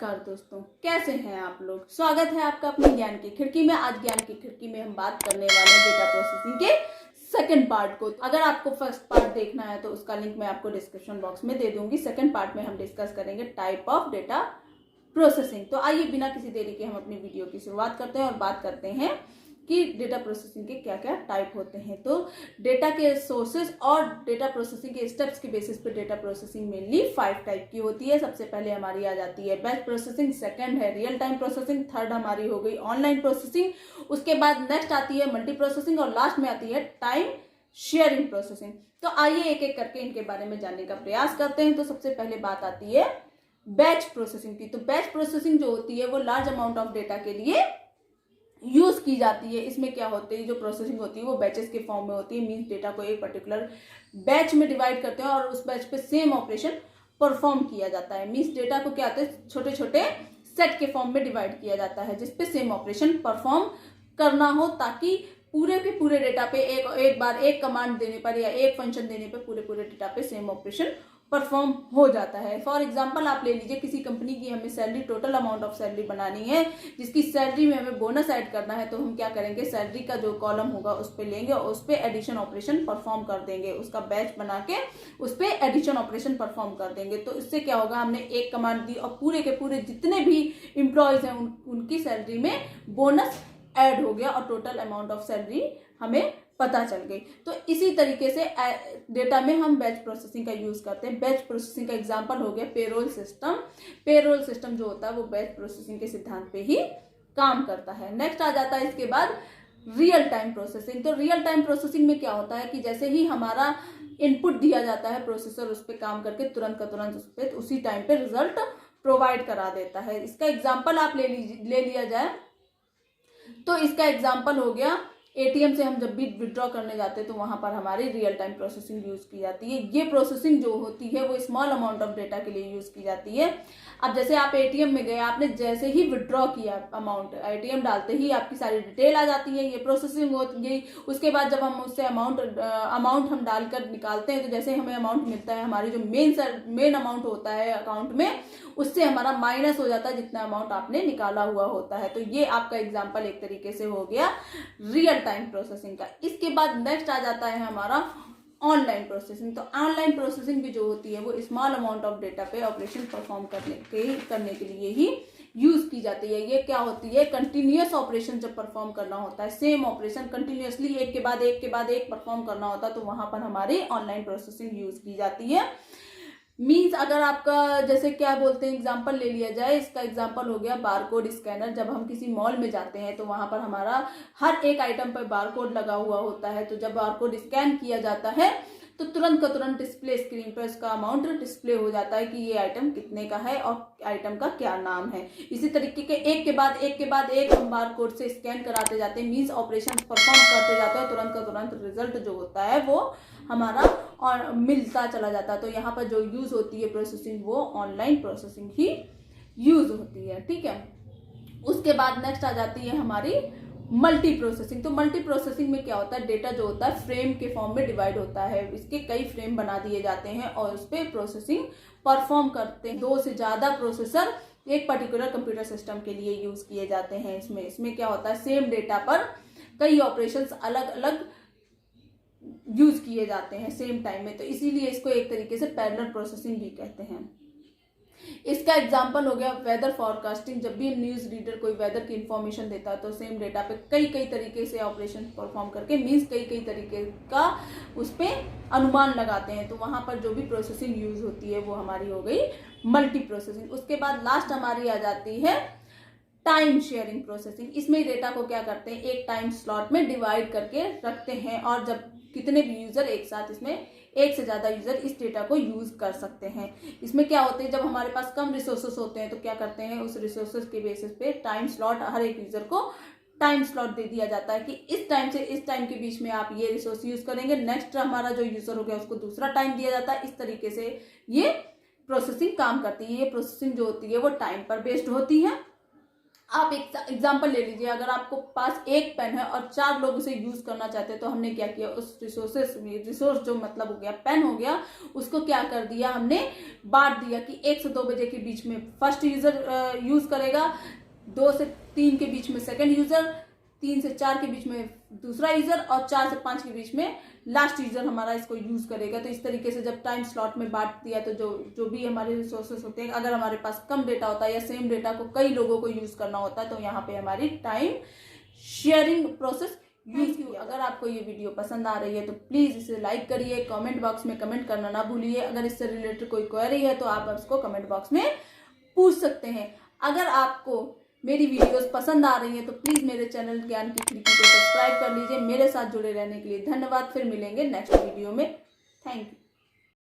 नमस्कार दोस्तों, कैसे हैं आप लोग। स्वागत है आपका अपनी ज्ञान की खिड़की में। आज ज्ञान की खिड़की में हम बात करने वाले हैं डेटा प्रोसेसिंग के सेकंड पार्ट को। अगर आपको फर्स्ट पार्ट देखना है तो उसका लिंक मैं आपको डिस्क्रिप्शन बॉक्स में दे दूंगी। सेकंड पार्ट में हम डिस्कस करेंगे टाइप ऑफ डेटा प्रोसेसिंग। तो आइए बिना किसी देरी के हम अपनी वीडियो की शुरुआत करते हैं और बात करते हैं कि डेटा प्रोसेसिंग के क्या क्या टाइप होते हैं। तो डेटा के सोर्सेज और डेटा प्रोसेसिंग के स्टेप्स के बेसिस पे डेटा प्रोसेसिंग मेनली 5 टाइप की होती है। सबसे पहले हमारी आ जाती है बैच प्रोसेसिंग, सेकंड है रियल टाइम प्रोसेसिंग, थर्ड हमारी हो गई ऑनलाइन प्रोसेसिंग, उसके बाद नेक्स्ट आती है मल्टी प्रोसेसिंग और लास्ट में आती है टाइम शेयरिंग प्रोसेसिंग। तो आइए एक एक करके इनके बारे में जानने का प्रयास करते हैं। तो सबसे पहले बात आती है बैच प्रोसेसिंग की। तो बैच प्रोसेसिंग जो होती है वो लार्ज अमाउंट ऑफ डेटा के लिए यूज की जाती है। इसमें क्या होती है, जो प्रोसेसिंग होती है वो बैचेस के फॉर्म में होती है। मींस डेटा को एक पर्टिकुलर बैच में डिवाइड करते हैं और उस बैच पे सेम ऑपरेशन परफॉर्म किया जाता है। मींस डेटा को क्या होता है, छोटे छोटे सेट के फॉर्म में डिवाइड किया जाता है जिसपे सेम ऑपरेशन परफॉर्म करना हो, ताकि पूरे के पूरे डेटा पे एक बार एक कमांड देने पर या एक फंक्शन देने पर पूरे डेटा पे सेम ऑपरेशन परफॉर्म हो जाता है। फॉर एग्जांपल आप ले लीजिए, किसी कंपनी की हमें salary, total amount of salary बनानी है, जिसकी सैलरी में हमें बोनस ऐड करना है। तो हम क्या करेंगे, सैलरी का जो कॉलम होगा उस पर लेंगे और उस पर एडिशन ऑपरेशन परफॉर्म कर देंगे। उसका बैच बना के उस पर एडिशन ऑपरेशन परफॉर्म कर देंगे। तो इससे क्या होगा, हमने एक कमांड दी और पूरे के पूरे जितने भी इंप्लॉयज हैं उनकी सैलरी में बोनस ऐड हो गया और टोटल अमाउंट ऑफ सैलरी हमें पता चल गई। तो इसी तरीके से डेटा में हम बैच प्रोसेसिंग का यूज करते हैं। बैच प्रोसेसिंग का एग्जांपल हो गया पेरोल सिस्टम। पेरोल सिस्टम जो होता है वो बैच प्रोसेसिंग के सिद्धांत पे ही काम करता है। नेक्स्ट आ जाता है इसके बाद रियल टाइम प्रोसेसिंग। तो रियल टाइम प्रोसेसिंग में क्या होता है कि जैसे ही हमारा इनपुट दिया जाता है, प्रोसेसर उस पर काम करके तुरंत का तुरंत उस पर उसी टाइम पे रिजल्ट प्रोवाइड करा देता है। इसका एग्जाम्पल आप ले लिया जाए तो इसका एग्जाम्पल हो गया एटीएम से हम जब भी विड्रॉ करने जाते हैं तो वहां पर हमारी रियल टाइम प्रोसेसिंग यूज की जाती है। ये प्रोसेसिंग जो होती है वो स्मॉल अमाउंट ऑफ डेटा के लिए यूज की जाती है। अब जैसे आप एटीएम में गए, आपने जैसे ही विड्रॉ किया अमाउंट, एटीएम डालते ही आपकी सारी डिटेल आ जाती है, ये प्रोसेसिंग होती है। उसके बाद जब हम उससे अमाउंट हम डालकर निकालते हैं तो जैसे हमें अमाउंट मिलता है, हमारी जो मेन अमाउंट होता है अकाउंट में, उससे हमारा माइनस हो जाता है जितना अमाउंट आपने निकाला हुआ होता है। तो ये आपका एग्जाम्पल एक तरीके से हो गया रियल टाइम प्रोसेसिंग का। इसके बाद नेक्स्ट आ जाता है हमारा ऑनलाइन प्रोसेसिंग। तो ऑनलाइन प्रोसेसिंग भी जो होती है वो स्मॉल अमाउंट ऑफ डेटा पे ऑपरेशन परफॉर्म करने के लिए ही यूज की जाती है। ये क्या होती है, कंटिन्यूअस ऑपरेशन जब परफॉर्म करना होता है, सेम ऑपरेशन कंटिन्यूअसली एक के बाद एक परफॉर्म करना होता है, तो वहां पर हमारी ऑनलाइन प्रोसेसिंग यूज की जाती है। मीन्स अगर आपका जैसे क्या बोलते हैं, एग्जांपल ले लिया जाए, इसका एग्जांपल हो गया बारकोड स्कैनर। जब हम किसी मॉल में जाते हैं तो वहां पर हमारा हर एक आइटम पर बारकोड लगा हुआ होता है। तो जब बारकोड स्कैन किया जाता है तो तुरंत का तुरंत डिस्प्ले स्क्रीन पर उसका अमाउंट डिस्प्ले हो जाता है कि ये आइटम कितने का है और आइटम का क्या नाम है। इसी तरीके के एक के बाद एक हम बारकोड से स्कैन कराते जाते हैं, मीन्स ऑपरेशन परफॉर्म करते जाते हैं, तुरंत का तुरंत रिजल्ट जो होता है वो हमारा और मिलता चला जाता है। तो यहाँ पर जो यूज होती है प्रोसेसिंग वो ऑनलाइन प्रोसेसिंग ही यूज होती है। ठीक है, उसके बाद नेक्स्ट आ जाती है हमारी मल्टी प्रोसेसिंग। तो मल्टी प्रोसेसिंग में क्या होता है, डेटा जो होता है फ्रेम के फॉर्म में डिवाइड होता है। इसके कई फ्रेम बना दिए जाते हैं और उस पर प्रोसेसिंग परफॉर्म करते हैं। 2 से ज्यादा प्रोसेसर एक पर्टिकुलर कंप्यूटर सिस्टम के लिए यूज किए जाते हैं। इसमें क्या होता है, सेम डेटा पर कई ऑपरेशंस अलग अलग यूज किए जाते हैं सेम टाइम में, तो इसीलिए इसको एक तरीके से पैरेलल प्रोसेसिंग भी कहते हैं। इसका एग्जांपल हो गया वेदर फॉरकास्टिंग। जब भी न्यूज रीडर कोई वेदर की इंफॉर्मेशन देता है तो सेम डेटा पे कई तरीके से ऑपरेशन परफॉर्म करके, मीन्स कई तरीके का उस पर अनुमान लगाते हैं। तो वहां पर जो भी प्रोसेसिंग यूज होती है वो हमारी हो गई मल्टी प्रोसेसिंग। उसके बाद लास्ट हमारी आ जाती है टाइम शेयरिंग प्रोसेसिंग। इसमें डेटा को क्या करते हैं, एक टाइम स्लॉट में डिवाइड करके रखते हैं और जब कितने भी यूजर एक साथ, इसमें एक से ज्यादा यूजर इस डेटा को यूज कर सकते हैं। इसमें क्या होते हैं, जब हमारे पास कम रिसोर्सेस होते हैं तो क्या करते हैं, उस रिसोर्सेस के बेसिस पे टाइम स्लॉट, हर एक यूजर को टाइम स्लॉट दे दिया जाता है कि इस टाइम से इस टाइम के बीच में आप ये रिसोर्स यूज करेंगे। नेक्स्ट हमारा जो यूजर हो गया उसको दूसरा टाइम दिया जाता है। इस तरीके से ये प्रोसेसिंग काम करती है। ये प्रोसेसिंग जो होती है वो टाइम पर बेस्ड होती है। आप एक एग्जाम्पल ले लीजिए, अगर आपको पास एक पेन है और 4 लोग उसे यूज करना चाहते हैं, तो हमने क्या किया, उस रिसोर्स जो मतलब हो गया पेन हो गया, उसको क्या कर दिया, हमने बांट दिया कि 1 से 2 बजे के बीच में फर्स्ट यूजर यूज करेगा, 2 से 3 के बीच में सेकंड यूजर, 3 से 4 के बीच में दूसरा यूजर और 4 से 5 के बीच में लास्ट यूजर हमारा इसको यूज करेगा। तो इस तरीके से जब टाइम स्लॉट में बांट दिया, तो जो भी हमारे रिसोर्सेस होते हैं, अगर हमारे पास कम डेटा होता है या सेम डेटा को कई लोगों को यूज करना होता है, तो यहाँ पे हमारी टाइम शेयरिंग प्रोसेस यूज की। अगर आपको ये वीडियो पसंद आ रही है तो प्लीज इसे लाइक करिए, कमेंट बॉक्स में कमेंट करना ना भूलिए। अगर इससे रिलेटेड कोई क्वेरी है तो आप उसको कमेंट बॉक्स में पूछ सकते हैं। अगर आपको मेरी वीडियोस पसंद आ रही है तो प्लीज मेरे चैनल ज्ञान की खिड़की को सब्सक्राइब कर लीजिए। मेरे साथ जुड़े रहने के लिए धन्यवाद। फिर मिलेंगे नेक्स्ट वीडियो में। Thank you.